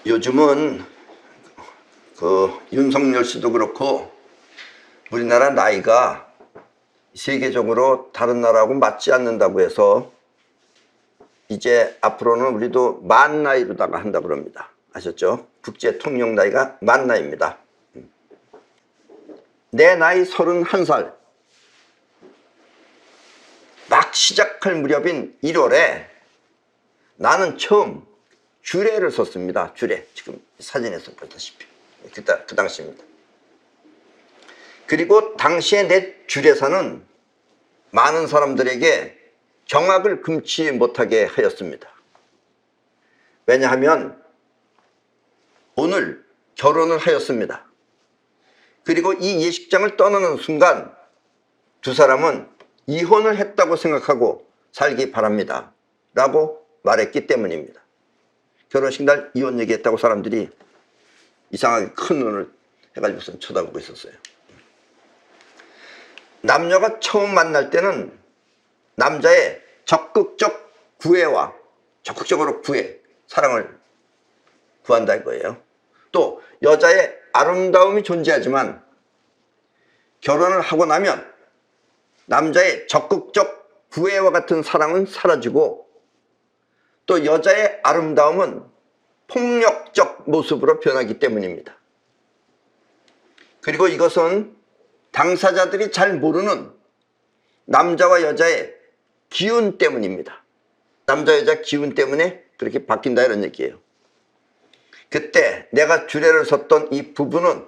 요즘은 윤석열 씨도 그렇고 우리나라 나이가 세계적으로 다른 나라하고 맞지 않는다고 해서 이제 앞으로는 우리도 만 나이로다가 한다 그럽니다. 아셨죠? 국제 통용 나이가 만 나이입니다. 내 나이 31살 막 시작할 무렵인 1월에 나는 처음 주례를 썼습니다. 주례. 지금 사진에서 보다시피 그 당시입니다. 그리고 당시에 내 주례사는 많은 사람들에게 경악을 금치 못하게 하였습니다. 왜냐하면 오늘 결혼을 하였습니다. 그리고 이 예식장을 떠나는 순간 두 사람은 이혼을 했다고 생각하고 살기 바랍니다 라고 말했기 때문입니다. 결혼식 날 이혼 얘기했다고 사람들이 이상하게 큰 눈을 해가지고서 쳐다보고 있었어요. 남녀가 처음 만날 때는 남자의 적극적 구애와 적극적으로 사랑을 구한다 이거예요. 또 여자의 아름다움이 존재하지만 결혼을 하고 나면 남자의 적극적 구애와 같은 사랑은 사라지고 또 여자의 아름다움은 폭력적 모습으로 변하기 때문입니다. 그리고 이것은 당사자들이 잘 모르는 남자와 여자의 기운 때문입니다. 남자 여자 기운 때문에 그렇게 바뀐다 이런 얘기예요. 그때 내가 주례를 섰던 이 부부는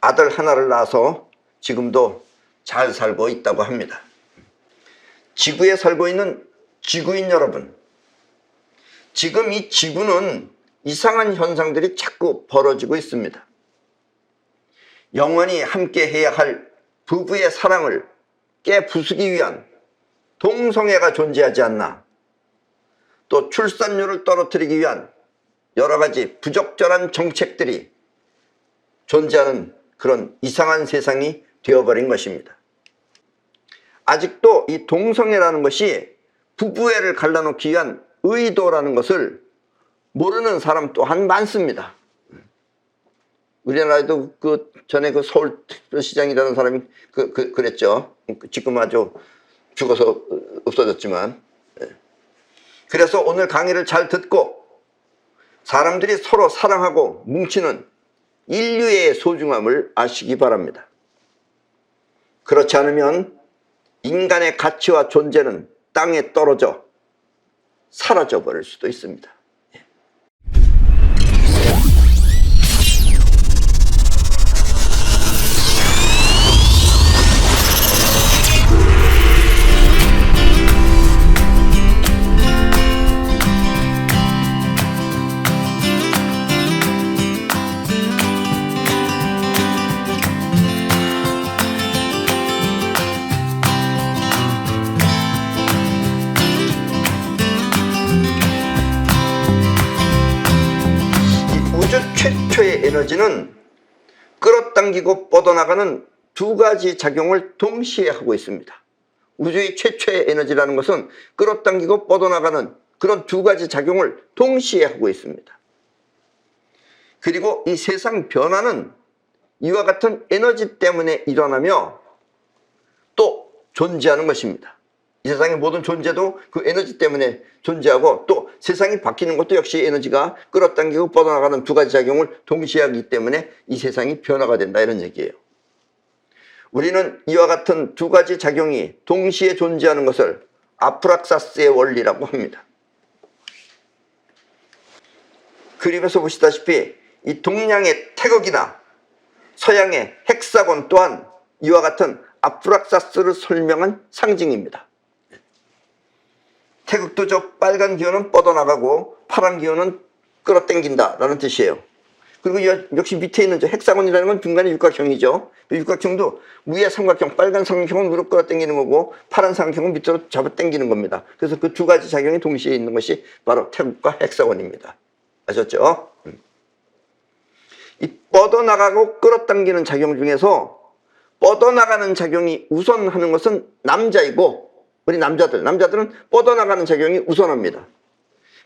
아들 하나를 낳아서 지금도 잘 살고 있다고 합니다. 지구에 살고 있는 지구인 여러분, 지금 이 지구는 이상한 현상들이 자꾸 벌어지고 있습니다. 영원히 함께 해야 할 부부의 사랑을 깨부수기 위한 동성애가 존재하지 않나, 또 출산율을 떨어뜨리기 위한 여러 가지 부적절한 정책들이 존재하는 그런 이상한 세상이 되어버린 것입니다. 아직도 이 동성애라는 것이 부부애를 갈라놓기 위한 의도라는 것을 모르는 사람 또한 많습니다. 우리나라에도 전에 서울시장이라는 사람이 그랬죠. 지금 아주 죽어서 없어졌지만. 그래서 오늘 강의를 잘 듣고 사람들이 서로 사랑하고 뭉치는 인류의 소중함을 아시기 바랍니다. 그렇지 않으면 인간의 가치와 존재는 땅에 떨어져 사라져 버릴 수도 있습니다. 최초의 에너지는 끌어당기고 뻗어나가는 두 가지 작용을 동시에 하고 있습니다. 우주의 최초의 에너지라는 것은 끌어당기고 뻗어나가는 그런 두 가지 작용을 동시에 하고 있습니다. 그리고 이 세상 변화는 이와 같은 에너지 때문에 일어나며 또 존재하는 것입니다. 이 세상의 모든 존재도 그 에너지 때문에 존재하고 또 세상이 바뀌는 것도 역시 에너지가 끌어당기고 뻗어나가는 두 가지 작용을 동시에 하기 때문에 이 세상이 변화가 된다 이런 얘기예요. 우리는 이와 같은 두 가지 작용이 동시에 존재하는 것을 아프락사스의 원리라고 합니다. 그림에서 보시다시피 이 동양의 태극이나 서양의 헥사곤 또한 이와 같은 아프락사스를 설명한 상징입니다. 태극도 저 빨간 기호는 뻗어나가고 파란 기호는 끌어당긴다 라는 뜻이에요. 그리고 역시 밑에 있는 저 헥사곤이라는 건 중간에 육각형이죠. 그 육각형도 위에 삼각형, 빨간 삼각형은 위로 끌어당기는 거고 파란 삼각형은 밑으로 잡아당기는 겁니다. 그래서 그 두 가지 작용이 동시에 있는 것이 바로 태극과 헥사곤입니다. 아셨죠? 이 뻗어나가고 끌어당기는 작용 중에서 뻗어나가는 작용이 우선하는 것은 남자이고 우리 남자들은 뻗어나가는 작용이 우선합니다.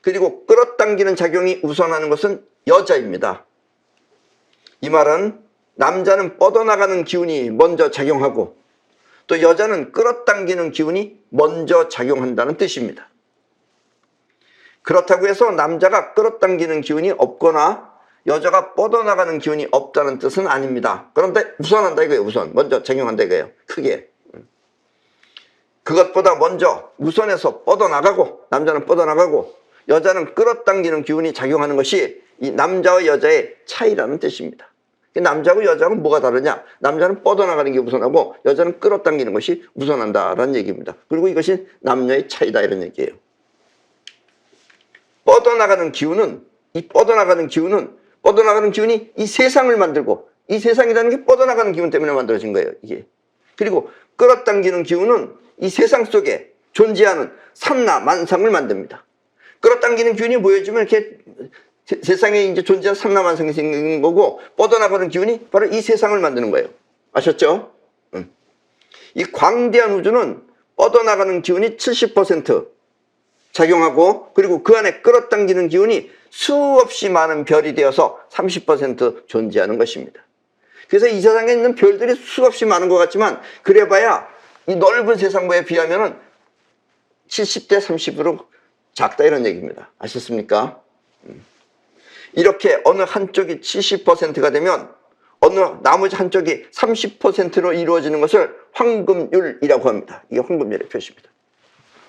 그리고 끌어당기는 작용이 우선하는 것은 여자입니다. 이 말은 남자는 뻗어나가는 기운이 먼저 작용하고 또 여자는 끌어당기는 기운이 먼저 작용한다는 뜻입니다. 그렇다고 해서 남자가 끌어당기는 기운이 없거나 여자가 뻗어나가는 기운이 없다는 뜻은 아닙니다. 그런데 우선한다 이거예요. 우선 먼저 작용한다 이거예요. 크게. 그것보다 먼저 우선해서 뻗어나가고 남자는 뻗어나가고 여자는 끌어당기는 기운이 작용하는 것이 이 남자와 여자의 차이라는 뜻입니다. 남자하고 여자하고 뭐가 다르냐? 남자는 뻗어나가는 게 우선하고 여자는 끌어당기는 것이 우선한다라는 얘기입니다. 그리고 이것이 남녀의 차이다 이런 얘기예요. 뻗어나가는 기운이 이 세상을 만들고 이 세상이라는 게 뻗어나가는 기운 때문에 만들어진 거예요. 이게. 그리고 끌어당기는 기운은 이 세상 속에 존재하는 산나 만상을 만듭니다. 끌어당기는 기운이 모여지면 이렇게 세상에 이제 존재하는 산나 만상이 생기는 거고 뻗어나가는 기운이 바로 이 세상을 만드는 거예요. 아셨죠? 이 광대한 우주는 뻗어나가는 기운이 70% 작용하고 그리고 그 안에 끌어당기는 기운이 수없이 많은 별이 되어서 30% 존재하는 것입니다. 그래서 이 세상에 있는 별들이 수없이 많은 것 같지만 그래봐야 이 넓은 세상부에 비하면 70대 30으로 작다 이런 얘기입니다. 아셨습니까? 이렇게 어느 한쪽이 70%가 되면 어느 나머지 한쪽이 30%로 이루어지는 것을 황금률이라고 합니다. 이게 황금률의 표시입니다.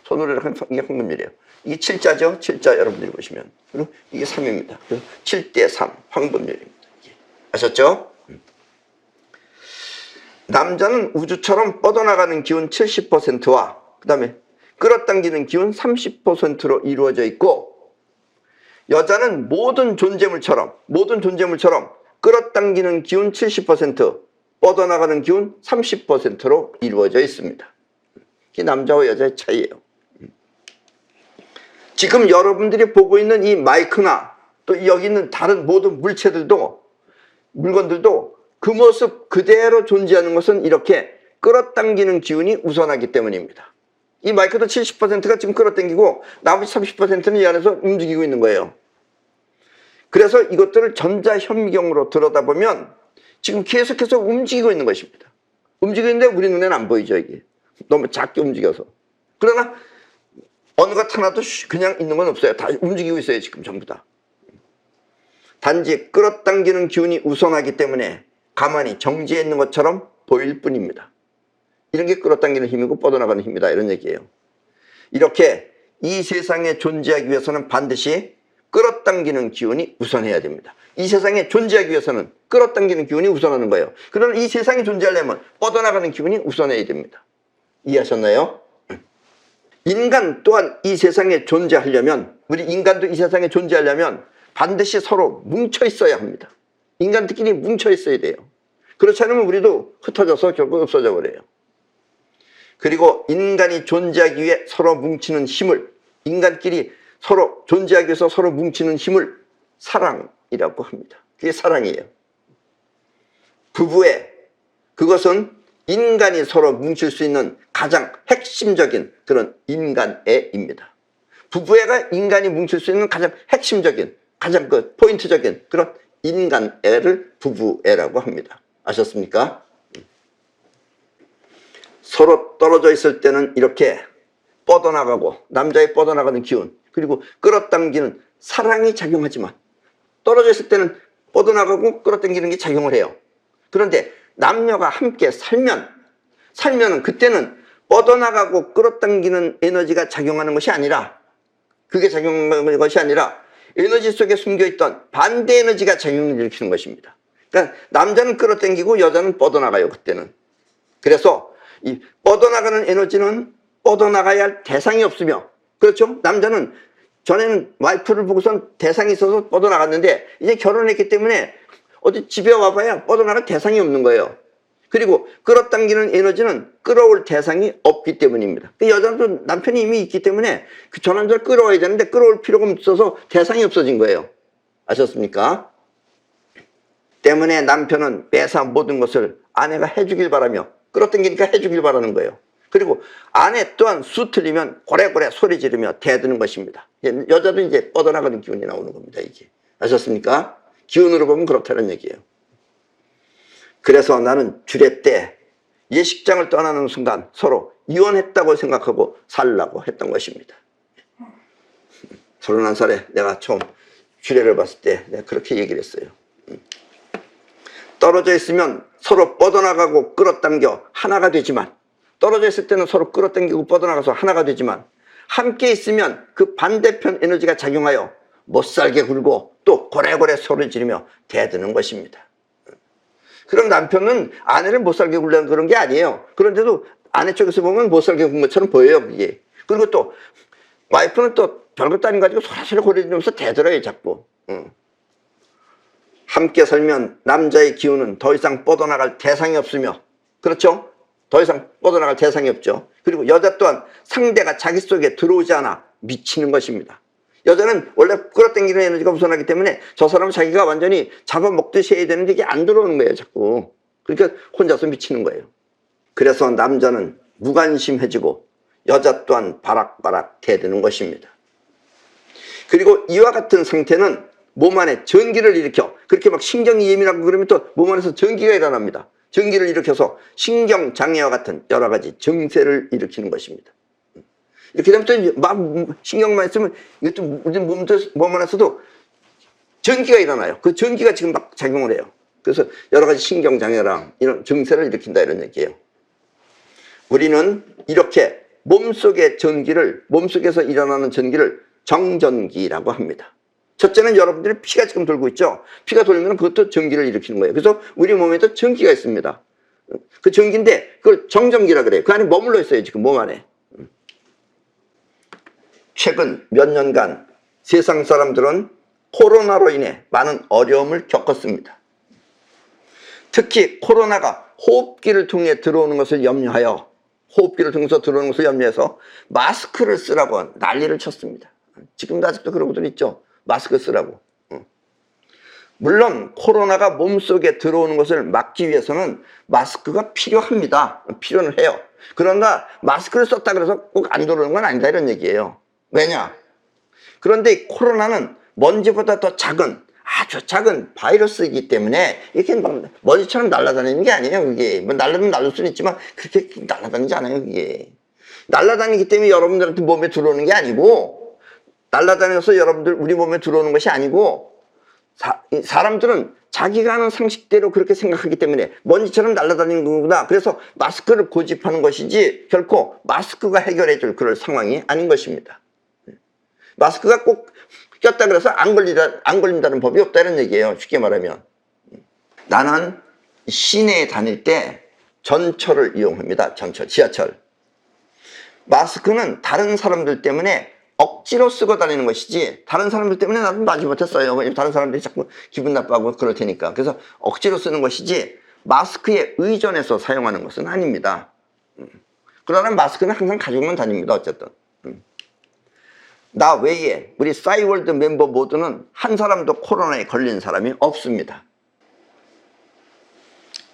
손으로 이렇게 하면 이게 황금률이에요. 이게 7자죠? 7자 여러분들이 보시면. 그리고 이게 3입니다. 7대 3 황금률입니다. 아셨죠? 남자는 우주처럼 뻗어나가는 기운 70%와 그 다음에 끌어당기는 기운 30%로 이루어져 있고 여자는 모든 존재물처럼 끌어당기는 기운 70%, 뻗어나가는 기운 30%로 이루어져 있습니다. 이게 남자와 여자의 차이예요. 지금 여러분들이 보고 있는 이 마이크나 또 여기 있는 다른 모든 물건들도 그 모습 그대로 존재하는 것은 이렇게 끌어당기는 기운이 우선하기 때문입니다. 이 마이크도 70%가 지금 끌어당기고 나머지 30%는 이 안에서 움직이고 있는 거예요. 그래서 이것들을 전자현미경으로 들여다보면 지금 계속해서 움직이고 있는 것입니다. 움직이고 있는데 우리 눈에는 안 보이죠, 이게. 너무 작게 움직여서. 그러나 어느 것 하나도 그냥 있는 건 없어요. 다 움직이고 있어요, 지금 전부 다. 단지 끌어당기는 기운이 우선하기 때문에 가만히 정지해 있는 것처럼 보일 뿐입니다. 이런 게 끌어당기는 힘이고 뻗어나가는 힘이다 이런 얘기예요. 이렇게 이 세상에 존재하기 위해서는 반드시 끌어당기는 기운이 우선해야 됩니다. 이 세상에 존재하기 위해서는 끌어당기는 기운이 우선하는 거예요. 그러나 이 세상이 존재하려면 뻗어나가는 기운이 우선해야 됩니다. 이해하셨나요? 인간 또한 이 세상에 존재하려면 우리 인간도 이 세상에 존재하려면 반드시 서로 뭉쳐 있어야 합니다. 인간들끼리 뭉쳐 있어야 돼요. 그렇지 않으면 우리도 흩어져서 결국 없어져 버려요. 그리고 인간이 존재하기 위해 서로 뭉치는 힘을 인간끼리 서로 존재하기 위해서 서로 뭉치는 힘을 사랑이라고 합니다. 그게 사랑이에요. 부부애, 그것은 인간이 서로 뭉칠 수 있는 가장 핵심적인 그런 인간애입니다. 부부애가 인간이 뭉칠 수 있는 가장 핵심적인, 가장 그 포인트적인 그런 인간애를 부부애라고 합니다. 아셨습니까? 서로 떨어져 있을 때는 이렇게 뻗어나가고 남자의 뻗어나가는 기운 그리고 끌어당기는 사랑이 작용하지만 떨어져 있을 때는 뻗어나가고 끌어당기는 게 작용을 해요. 그런데 남녀가 함께 살면은 그때는 뻗어나가고 끌어당기는 에너지가 작용하는 것이 아니라 그게 작용하는 것이 아니라 에너지 속에 숨겨있던 반대 에너지가 작용을 일으키는 것입니다. 그러니까 남자는 끌어당기고 여자는 뻗어나가요. 그때는. 그래서 이 뻗어나가는 에너지는 뻗어나가야 할 대상이 없으며 그렇죠? 남자는 전에는 와이프를 보고선 대상이 있어서 뻗어나갔는데 이제 결혼했기 때문에 어디 집에 와봐야 뻗어나갈 대상이 없는 거예요. 그리고 끌어당기는 에너지는 끌어올 대상이 없기 때문입니다. 여자도 남편이 이미 있기 때문에 저 남자를 끌어와야 되는데 끌어올 필요가 없어서 대상이 없어진 거예요. 아셨습니까? 때문에 남편은 매사 모든 것을 아내가 해주길 바라며 끌어당기니까 해주길 바라는 거예요. 그리고 아내 또한 수 틀리면 고래고래 소리 지르며 대드는 것입니다. 여자도 이제 뻗어나가는 기운이 나오는 겁니다. 이게 아셨습니까? 기운으로 보면 그렇다는 얘기예요. 그래서 나는 주례 때 예식장을 떠나는 순간 서로 이혼했다고 생각하고 살라고 했던 것입니다. 31살에 내가 처음 주례를 봤을 때 내가 그렇게 얘기를 했어요. 떨어져 있으면 서로 뻗어나가고 끌어당겨 하나가 되지만, 떨어져 있을 때는 서로 끌어당기고 뻗어나가서 하나가 되지만, 함께 있으면 그 반대편 에너지가 작용하여 못살게 굴고 또 고래고래 소리 지르며 대드는 것입니다. 그럼 남편은 아내를 못살게 굴려는 그런 게 아니에요. 그런데도 아내 쪽에서 보면 못살게 군 것처럼 보여요, 그게. 그리고 또 와이프는 또 별것도 아닌 거 가지고 소라소리 고래 지르면서 대들어요, 자꾸. 함께 살면 남자의 기운은 더 이상 뻗어나갈 대상이 없으며, 그렇죠? 더 이상 뻗어나갈 대상이 없죠. 그리고 여자 또한 상대가 자기 속에 들어오지 않아 미치는 것입니다. 여자는 원래 끌어당기는 에너지가 우선하기 때문에 저 사람은 자기가 완전히 잡아먹듯이 해야 되는데 이게 안 들어오는 거예요, 자꾸. 그러니까 혼자서 미치는 거예요. 그래서 남자는 무관심해지고 여자 또한 바락바락 대드는 것입니다. 그리고 이와 같은 상태는 몸 안에 전기를 일으켜, 그렇게 막 신경이 예민하고 그러면 또 몸 안에서 전기가 일어납니다. 전기를 일으켜서 신경장애와 같은 여러 가지 증세를 일으키는 것입니다. 이렇게 되면 또 막 신경만 있으면 이것도 우리 몸 안에서도 전기가 일어나요. 그 전기가 지금 막 작용을 해요. 그래서 여러 가지 신경장애랑 이런 증세를 일으킨다, 이런 얘기예요. 우리는 이렇게 몸속에서 일어나는 전기를 정전기라고 합니다. 첫째는 여러분들의 피가 지금 돌고 있죠. 피가 돌면 그것도 전기를 일으키는 거예요. 그래서 우리 몸에도 전기가 있습니다. 그 전기인데 그걸 정전기라 그래요. 그 안에 머물러 있어요, 지금 몸 안에. 최근 몇 년간 세상 사람들은 코로나로 인해 많은 어려움을 겪었습니다. 특히 코로나가 호흡기를 통해 들어오는 것을 염려하여, 호흡기를 통해서 들어오는 것을 염려해서 마스크를 쓰라고 난리를 쳤습니다. 지금도 아직도 그러고들 있죠. 마스크 쓰라고. 물론 코로나가 몸속에 들어오는 것을 막기 위해서는 마스크가 필요합니다. 필요는 해요. 그러나 마스크를 썼다 그래서 꼭 안 들어오는 건 아니다, 이런 얘기예요. 왜냐? 그런데 코로나는 먼지보다 더 작은, 아주 작은 바이러스이기 때문에 이렇게 막 먼지처럼 날아다니는 게 아니에요, 그게. 뭐 날아다니면 날릴 수는 있지만 그렇게 날아다니지 않아요, 그게. 날아다니기 때문에 여러분들한테 몸에 들어오는 게 아니고, 날아다녀서 여러분들 우리 몸에 들어오는 것이 아니고, 사람들은 자기가 하는 상식대로 그렇게 생각하기 때문에 먼지처럼 날아다니는 거구나. 그래서 마스크를 고집하는 것이지 결코 마스크가 해결해 줄 그럴 상황이 아닌 것입니다. 마스크가 꼭 꼈다 그래서 안 걸린다는 법이 없다는 얘기예요, 쉽게 말하면. 나는 시내에 다닐 때 전철을 이용합니다. 전철, 지하철. 마스크는 다른 사람들 때문에 억지로 쓰고 다니는 것이지 다른 사람들 때문에 나도 마지 못했어요. 왜냐면 다른 사람들이 자꾸 기분 나빠하고 그럴 테니까. 그래서 억지로 쓰는 것이지 마스크에 의존해서 사용하는 것은 아닙니다. 그러나 마스크는 항상 가지고만 다닙니다, 어쨌든. 나 외에 우리 싸이월드 멤버 모두는 한 사람도 코로나에 걸린 사람이 없습니다.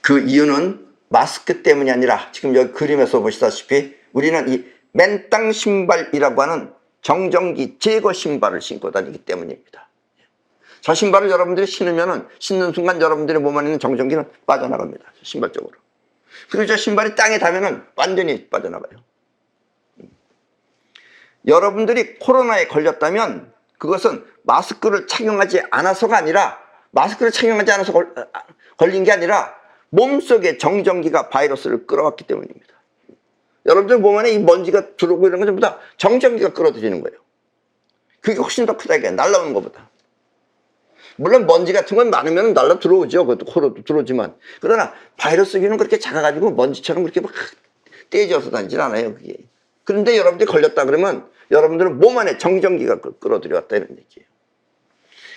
그 이유는 마스크 때문이 아니라 지금 여기 그림에서 보시다시피 우리는 이 맨땅 신발이라고 하는 정전기 제거 신발을 신고 다니기 때문입니다. 저 신발을 여러분들이 신는 순간 여러분들의 몸 안에 있는 정전기는 빠져나갑니다, 신발 쪽으로. 그리고 저 신발이 땅에 닿으면 완전히 빠져나가요. 여러분들이 코로나에 걸렸다면 그것은 마스크를 착용하지 않아서가 아니라, 마스크를 착용하지 않아서 걸린 게 아니라 몸속에 정전기가 바이러스를 끌어왔기 때문입니다. 여러분들 몸 안에 이 먼지가 들어오고 이런 건 전부 다 정전기가 끌어들이는 거예요. 그게 훨씬 더 크다, 이게 날라오는 것보다. 물론 먼지 같은 건 많으면 날라 들어오죠. 그것도 코로도 들어오지만. 그러나 바이러스균은 그렇게 작아가지고 먼지처럼 그렇게 막 떼져서 다니질 않아요, 그게. 그런데 여러분들이 걸렸다 그러면 여러분들은 몸 안에 정전기가 끌어들여왔다, 이런 얘기예요.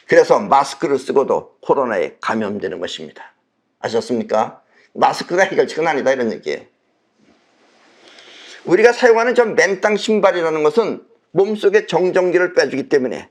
그래서 마스크를 쓰고도 코로나에 감염되는 것입니다. 아셨습니까? 마스크가 해결책은 아니다, 이런 얘기예요. 우리가 사용하는 저 맨땅 신발이라는 것은 몸속에 정전기를 빼주기 때문에,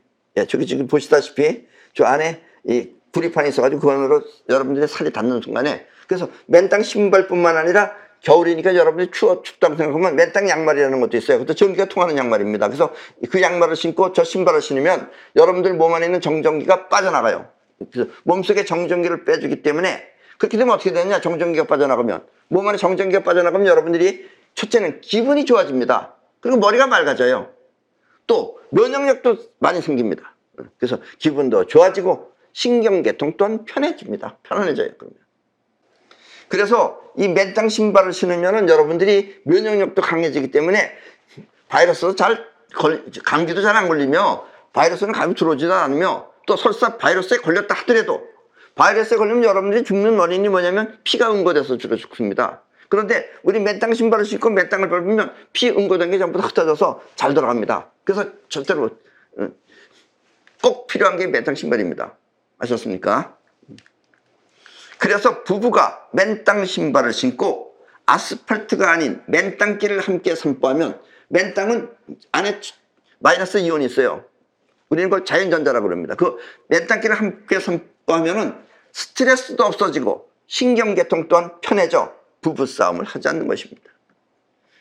저기 지금 보시다시피 저 안에 이 구리판이 있어가지고 그 안으로 여러분들의 살이 닿는 순간에, 그래서 맨땅 신발뿐만 아니라 겨울이니까 여러분들이 춥다고 생각하면 맨땅 양말이라는 것도 있어요. 그것도 전기가 통하는 양말입니다. 그래서 그 양말을 신고 저 신발을 신으면 여러분들 몸 안에 있는 정전기가 빠져나가요. 그래서 몸속에 정전기를 빼주기 때문에, 그렇게 되면 어떻게 되느냐, 정전기가 빠져나가면, 몸 안에 정전기가 빠져나가면 여러분들이 첫째는 기분이 좋아집니다. 그리고 머리가 맑아져요. 또 면역력도 많이 생깁니다. 그래서 기분도 좋아지고 신경계통 또한 편해집니다. 편안해져요. 그러면. 그래서 이 맨땅 신발을 신으면은 여러분들이 면역력도 강해지기 때문에 바이러스도 감기도 잘 안 걸리며, 바이러스는 감이 들어오지도 않으며, 또 설사 바이러스에 걸렸다 하더라도 바이러스에 걸리면 여러분들이 죽는 원인이 뭐냐면 피가 응고돼서 주로 죽습니다. 그런데 우리 맨땅 신발을 신고 맨땅을 밟으면 피 응고된 게 전부 다 흩어져서 잘 돌아갑니다. 그래서 절대로 꼭 필요한 게 맨땅 신발입니다. 아셨습니까? 그래서 부부가 맨땅 신발을 신고 아스팔트가 아닌 맨땅길을 함께 선포하면, 맨땅은 안에 마이너스 이온이 있어요. 우리는 그걸 자연전자라고 그럽니다. 그 맨땅길을 함께 선포하면은 스트레스도 없어지고 신경계통 또한 편해져 부부싸움을 하지 않는 것입니다.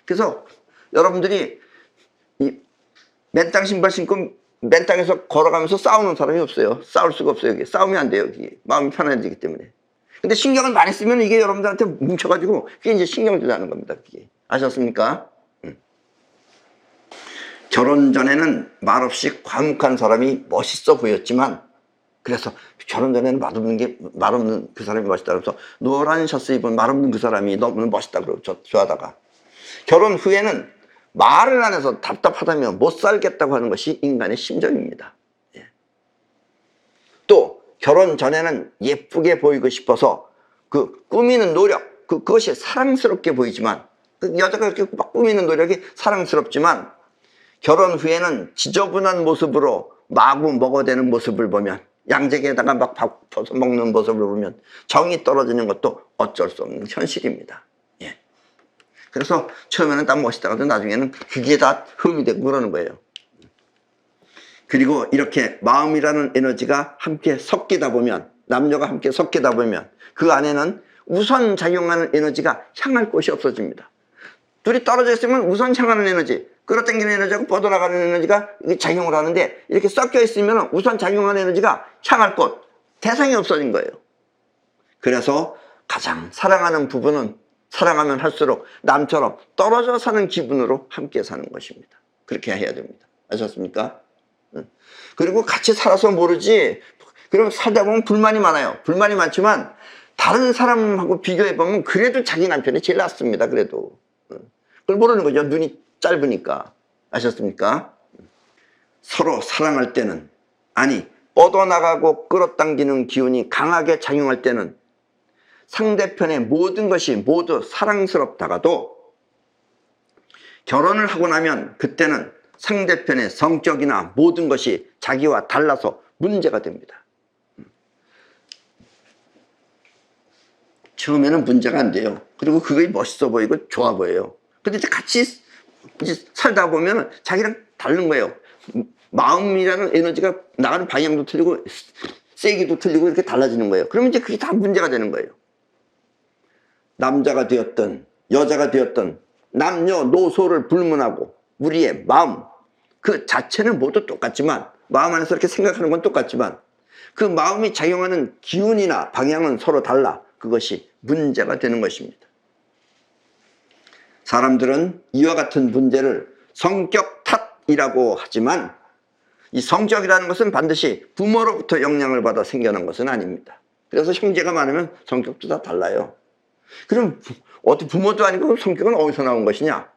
그래서 여러분들이 이 맨땅 신발 신고 맨땅에서 걸어가면서 싸우는 사람이 없어요. 싸울 수가 없어요. 여기 싸우면 안 돼요. 여기 마음이 편해지기 때문에. 근데 신경을 많이 쓰면 이게 여러분들한테 뭉쳐가지고 그게 이제 신경질 나는 겁니다. 그게. 아셨습니까? 결혼 전에는 말없이 과묵한 사람이 멋있어 보였지만, 그래서 결혼 전에는 말없는 그 사람이 멋있다 그래서 노란 셔츠 입은 말없는 그 사람이 너무 멋있다 그러고 좋아하다가, 결혼 후에는 말을 안 해서 답답하다며 못 살겠다고 하는 것이 인간의 심정입니다. 예. 또 결혼 전에는 예쁘게 보이고 싶어서 그 꾸미는 노력, 그것이 사랑스럽게 보이지만, 그 여자가 이렇게 막 꾸미는 노력이 사랑스럽지만, 결혼 후에는 지저분한 모습으로 마구 먹어대는 모습을 보면, 양재기에다가 막 밥 퍼서 먹는 모습을 보면 정이 떨어지는 것도 어쩔 수 없는 현실입니다. 예. 그래서 처음에는 딱 멋있다가도 나중에는 그게 다 흠이 되고 그러는 거예요. 그리고 이렇게 마음이라는 에너지가 함께 섞이다 보면, 남녀가 함께 섞이다 보면 그 안에는 우선 작용하는 에너지가 향할 곳이 없어집니다. 둘이 떨어져 있으면 우선 향하는 에너지, 끌어당기는 에너지하고 뻗어나가는 에너지가 작용을 하는데, 이렇게 섞여 있으면 우선 작용하는 에너지가 향할 곳, 대상이 없어진 거예요. 그래서 가장 사랑하는 부부는 사랑하면 할수록 남처럼 떨어져 사는 기분으로 함께 사는 것입니다. 그렇게 해야 됩니다. 아셨습니까? 그리고 같이 살아서 모르지, 그럼 살다 보면 불만이 많아요. 불만이 많지만 다른 사람하고 비교해보면 그래도 자기 남편이 제일 낫습니다. 그래도. 그걸 모르는 거죠. 눈이 짧으니까. 아셨습니까? 서로 사랑할 때는, 아니 뻗어나가고 끌어당기는 기운이 강하게 작용할 때는 상대편의 모든 것이 모두 사랑스럽다가도, 결혼을 하고 나면 그때는 상대편의 성격이나 모든 것이 자기와 달라서 문제가 됩니다. 처음에는 문제가 안 돼요. 그리고 그게 멋있어 보이고 좋아 보여요. 근데 이제 같이 살다 보면 자기랑 다른 거예요. 마음이라는 에너지가 나가는 방향도 틀리고 세기도 틀리고 이렇게 달라지는 거예요. 그러면 이제 그게 다 문제가 되는 거예요. 남자가 되었든 여자가 되었든 남녀노소를 불문하고 우리의 마음 그 자체는 모두 똑같지만, 마음 안에서 이렇게 생각하는 건 똑같지만 그 마음이 작용하는 기운이나 방향은 서로 달라. 그것이 문제가 되는 것입니다. 사람들은 이와 같은 문제를 성격 탓이라고 하지만, 이 성격이라는 것은 반드시 부모로부터 영향을 받아 생겨난 것은 아닙니다. 그래서 형제가 많으면 성격도 다 달라요. 그럼 어떻게 부모도 아니고 성격은 어디서 나온 것이냐?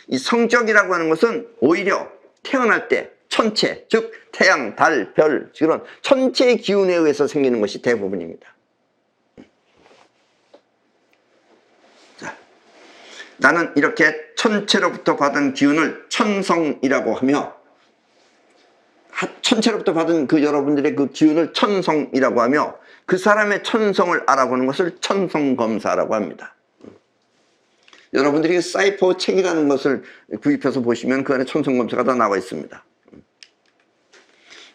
이 성격이라고 하는 것은 오히려 태어날 때 천체, 즉 태양, 달, 별, 그런 천체의 기운에 의해서 생기는 것이 대부분입니다. 자, 나는 이렇게 천체로부터 받은 기운을 천성이라고 하며, 천체로부터 받은 그 여러분들의 그 기운을 천성이라고 하며, 그 사람의 천성을 알아보는 것을 천성검사라고 합니다. 여러분들이 사이퍼 책이라는 것을 구입해서 보시면 그 안에 천성검사가 다 나와 있습니다.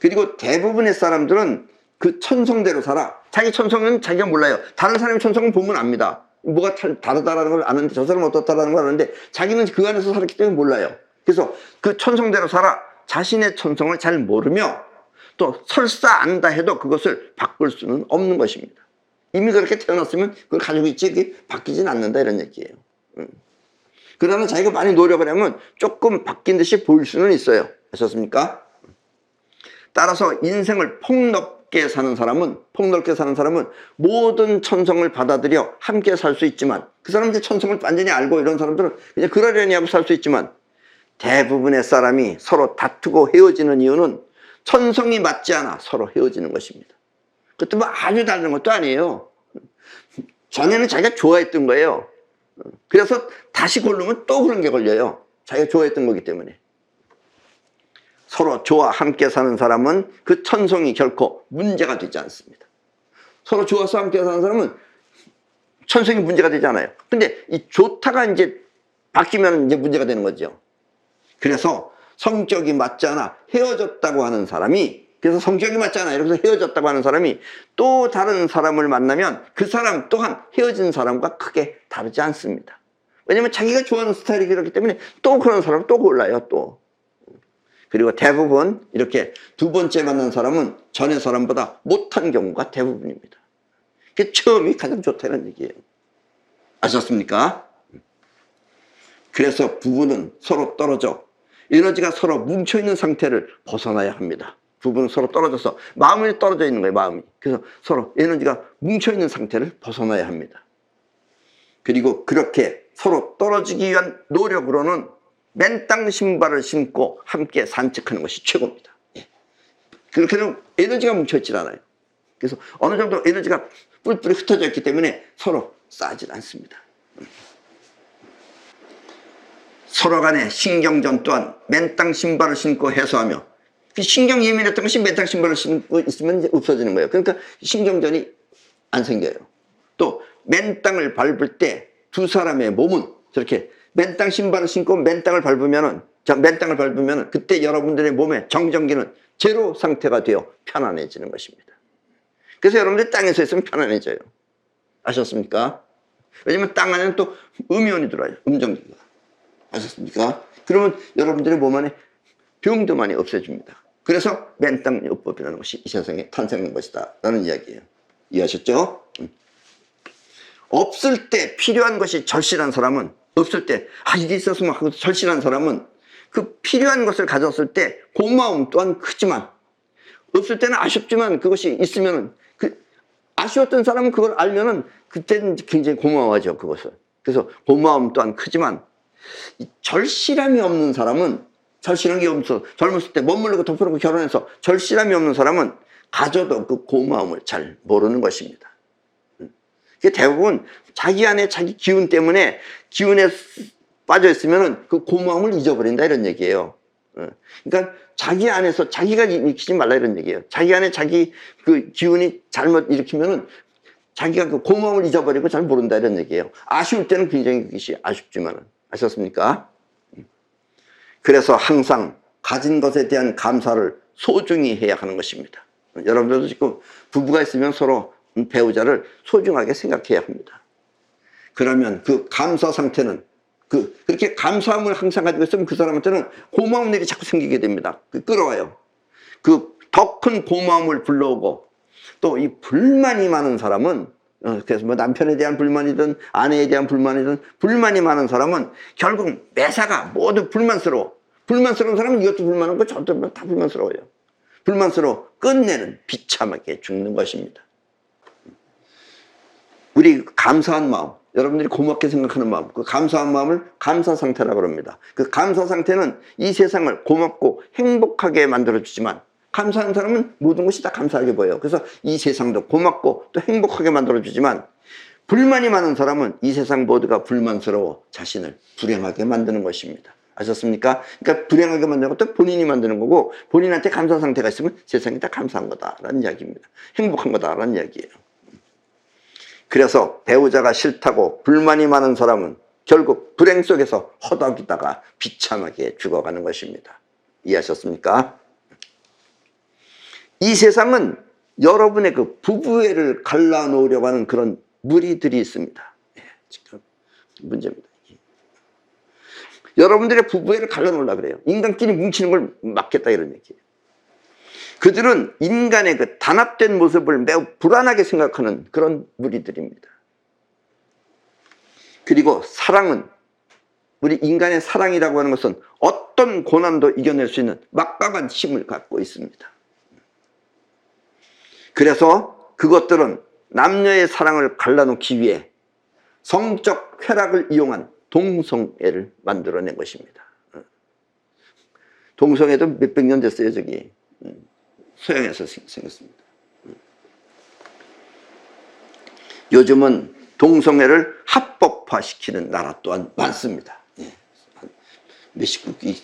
그리고 대부분의 사람들은 그 천성대로 살아. 자기 천성은 자기가 몰라요. 다른 사람의 천성은 보면 압니다. 뭐가 다르다라는 걸 아는데, 저 사람은 어떻다라는 걸 아는데 자기는 그 안에서 살았기 때문에 몰라요. 그래서 그 천성대로 살아 자신의 천성을 잘 모르며 또 설사 안다 해도 그것을 바꿀 수는 없는 것입니다. 이미 그렇게 태어났으면 그걸 가지고 있지 그게 바뀌진 않는다 이런 얘기예요. 그러나 자기가 많이 노력을 하면 조금 바뀐 듯이 보일 수는 있어요. 아셨습니까? 따라서 인생을 폭넓게 사는 사람은 모든 천성을 받아들여 함께 살 수 있지만, 그 사람들 천성을 완전히 알고 이런 사람들은 그냥 그러려니 하고 살 수 있지만, 대부분의 사람이 서로 다투고 헤어지는 이유는 천성이 맞지 않아 서로 헤어지는 것입니다. 그것도 뭐 아주 다른 것도 아니에요. 전에는 자기가 좋아했던 거예요. 그래서 다시 고르면 또 그런 게 걸려요. 자기가 좋아했던 거기 때문에. 서로 좋아 함께 사는 사람은 그 천성이 결코 문제가 되지 않습니다. 서로 좋아서 함께 사는 사람은 천성이 문제가 되지 않아요. 근데 이 좋다가 이제 바뀌면 이제 문제가 되는 거죠. 그래서 성격이 맞지 않아 헤어졌다고 하는 사람이, 그래서 성격이 맞지 않아 이러면서 헤어졌다고 하는 사람이 또 다른 사람을 만나면 그 사람 또한 헤어진 사람과 크게 다르지 않습니다. 왜냐면 자기가 좋아하는 스타일이 그렇기 때문에 또 그런 사람을 또 골라요, 또. 그리고 대부분 이렇게 두 번째 만난 사람은 전의 사람보다 못한 경우가 대부분입니다. 그 처음이 가장 좋다는 얘기예요. 아셨습니까? 그래서 부부는 서로 떨어져 에너지가 서로 뭉쳐있는 상태를 벗어나야 합니다. 부부는 서로 떨어져서 마음이 떨어져 있는 거예요, 마음이. 그래서 서로 에너지가 뭉쳐있는 상태를 벗어나야 합니다. 그리고 그렇게 서로 떨어지기 위한 노력으로는 맨땅 신발을 신고 함께 산책하는 것이 최고입니다. 예. 그렇게 되면 에너지가 뭉쳐있질 않아요. 그래서 어느 정도 에너지가 뿔뿔이 흩어져 있기 때문에 서로 싸질 않습니다. 서로 간의 신경전 또한 맨땅 신발을 신고 해소하며, 신경 예민했던 것이 맨땅 신발을 신고 있으면 이제 없어지는 거예요. 그러니까 신경전이 안 생겨요. 또 맨땅을 밟을 때 두 사람의 몸은 저렇게 맨땅 신발을 신고 맨땅을 밟으면은 그때 여러분들의 몸의 정전기는 제로 상태가 되어 편안해지는 것입니다. 그래서 여러분들이 땅에서 있으면 편안해져요. 아셨습니까? 왜냐면 땅 안에는 또 음이온이 들어와요. 음정기가. 아셨습니까? 그러면 여러분들의 몸 안에 병도 많이 없애줍니다. 그래서 맨땅요법이라는 것이 이 세상에 탄생한 것이다 라는 이야기예요. 이해하셨죠? 없을 때 필요한 것이 절실한 사람은, 없을 때 이게 있었으면 하고 절실한 사람은 그 필요한 것을 가졌을 때 고마움 또한 크지만, 없을 때는 아쉽지만 그것이 있으면은 아쉬웠던 사람은 그걸 알면은 그때는 굉장히 고마워하죠, 그것을. 그래서 고마움 또한 크지만, 이 절실함이 없는 사람은, 절실한 게 없어 젊었을 때 멋모르고 덮어놓고 결혼해서 절실함이 없는 사람은 가져도 그 고마움을 잘 모르는 것입니다. 그게 대부분 자기 안에 자기 기운 때문에, 기운에 빠져 있으면은 그 고마움을 잊어버린다 이런 얘기예요. 그러니까 자기 안에서 자기가 일으키지 말라 이런 얘기예요. 자기 안에 자기 그 기운이 잘못 일으키면은 자기가 그 고마움을 잊어버리고 잘 모른다 이런 얘기예요. 아쉬울 때는 굉장히 그것이 아쉽지만은. 아셨습니까? 그래서 항상 가진 것에 대한 감사를 소중히 해야 하는 것입니다. 여러분들도 지금 부부가 있으면 서로 배우자를 소중하게 생각해야 합니다. 그러면 그 감사 상태는, 그렇게 감사함을 항상 가지고 있으면 그 사람한테는 고마운 일이 자꾸 생기게 됩니다. 끌어와요. 그 더 큰 고마움을 불러오고, 또 이 불만이 많은 사람은, 그래서 뭐 남편에 대한 불만이든 아내에 대한 불만이든 불만이 많은 사람은 결국 매사가 모두 불만스러워. 불만스러운 사람은 이것도 불만하고 저것도 다 불만스러워요. 불만스러워 끝내는 비참하게 죽는 것입니다. 우리 감사한 마음, 여러분들이 고맙게 생각하는 마음, 그 감사한 마음을 감사 상태라고 합니다. 그 감사 상태는 이 세상을 고맙고 행복하게 만들어주지만, 감사한 사람은 모든 것이 다 감사하게 보여요. 그래서 이 세상도 고맙고 또 행복하게 만들어주지만, 불만이 많은 사람은 이 세상 모두가 불만스러워 자신을 불행하게 만드는 것입니다. 아셨습니까? 그러니까 불행하게 만드는 것도 본인이 만드는 거고, 본인한테 감사 상태가 있으면 세상이 다 감사한 거다라는 이야기입니다. 행복한 거다라는 이야기예요. 그래서 배우자가 싫다고 불만이 많은 사람은 결국 불행 속에서 허덕이다가 비참하게 죽어가는 것입니다. 이해하셨습니까? 이 세상은 여러분의 그 부부애를 갈라놓으려고 하는 그런 무리들이 있습니다. 지금 문제입니다. 여러분들의 부부애를 갈라놓으려고 그래요. 인간끼리 뭉치는 걸 막겠다 이런 얘기예요. 그들은 인간의 그 단합된 모습을 매우 불안하게 생각하는 그런 무리들입니다. 그리고 사랑은, 우리 인간의 사랑이라고 하는 것은 어떤 고난도 이겨낼 수 있는 막강한 힘을 갖고 있습니다. 그래서 그것들은 남녀의 사랑을 갈라놓기 위해 성적 쾌락을 이용한 동성애를 만들어낸 것입니다. 동성애도 몇백 년 됐어요. 저기 서양에서 생겼습니다. 요즘은 동성애를 합법화시키는 나라 또한 많습니다. 몇십 국이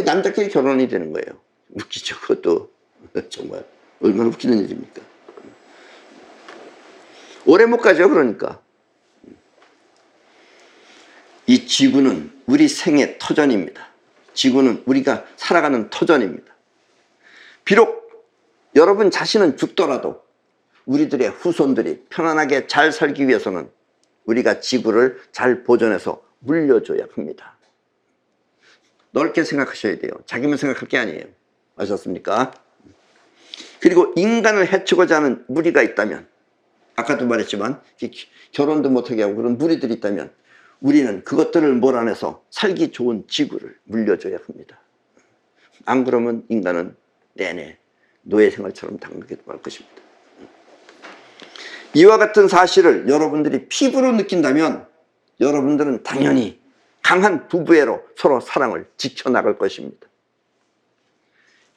남자끼리 결혼이 되는 거예요. 웃기죠. 그것도 정말 얼마나 웃기는 일입니까? 오래 못 가죠. 그러니까 이 지구는 우리 생의 터전입니다. 지구는 우리가 살아가는 터전입니다. 비록 여러분 자신은 죽더라도 우리들의 후손들이 편안하게 잘 살기 위해서는 우리가 지구를 잘 보존해서 물려줘야 합니다. 넓게 생각하셔야 돼요. 자기만 생각할 게 아니에요. 아셨습니까? 그리고 인간을 해치고자 하는 무리가 있다면, 아까도 말했지만 결혼도 못하게 하고 그런 무리들이 있다면 우리는 그것들을 몰아내서 살기 좋은 지구를 물려줘야 합니다. 안 그러면 인간은 내내 노예 생활처럼 당하게 될 것입니다. 이와 같은 사실을 여러분들이 피부로 느낀다면 여러분들은 당연히 강한 부부애로 서로 사랑을 지켜나갈 것입니다.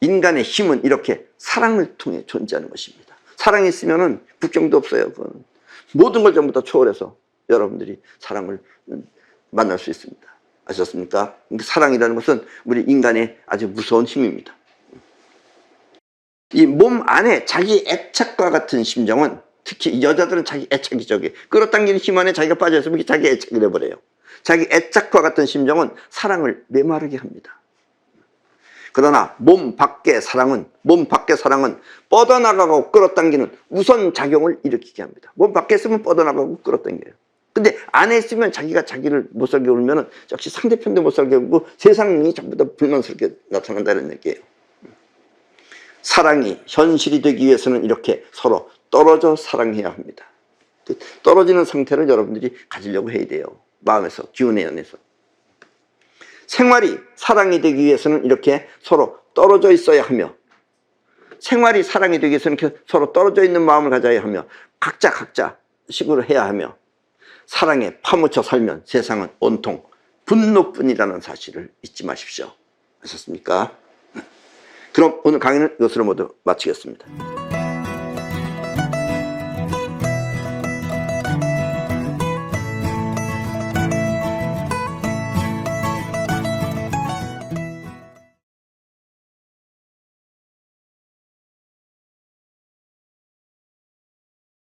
인간의 힘은 이렇게 사랑을 통해 존재하는 것입니다. 사랑이 있으면 국경도 없어요. 그건 모든 걸 전부 다 초월해서 여러분들이 사랑을 만날 수 있습니다. 아셨습니까? 사랑이라는 것은 우리 인간의 아주 무서운 힘입니다. 이 몸 안에 자기 애착과 같은 심정은, 특히 여자들은 자기 애착이 저기 끌어당기는 힘 안에 자기가 빠져있으면 자기 애착이 돼버려요. 자기 애착과 같은 심정은 사랑을 메마르게 합니다. 그러나 몸 밖의 사랑은 뻗어나가고 끌어당기는 우선 작용을 일으키게 합니다. 몸 밖에 있으면 뻗어나가고 끌어당겨요. 근데 안에 있으면 자기가 자기를 못 살게 울면은 역시 상대편도 못 살게 울고 세상이 전부 다 불만스럽게 나타난다는 얘기예요. 사랑이 현실이 되기 위해서는 이렇게 서로 떨어져 사랑해야 합니다. 떨어지는 상태를 여러분들이 가지려고 해야 돼요. 마음에서, 기운의 연에서. 생활이 사랑이 되기 위해서는 이렇게 서로 떨어져 있어야 하며, 생활이 사랑이 되기 위해서는 이렇게 서로 떨어져 있는 마음을 가져야 하며, 각자 식으로 해야 하며, 사랑에 파묻혀 살면 세상은 온통 분노뿐이라는 사실을 잊지 마십시오. 아셨습니까? 그럼 오늘 강의는 이것으로 모두 마치겠습니다.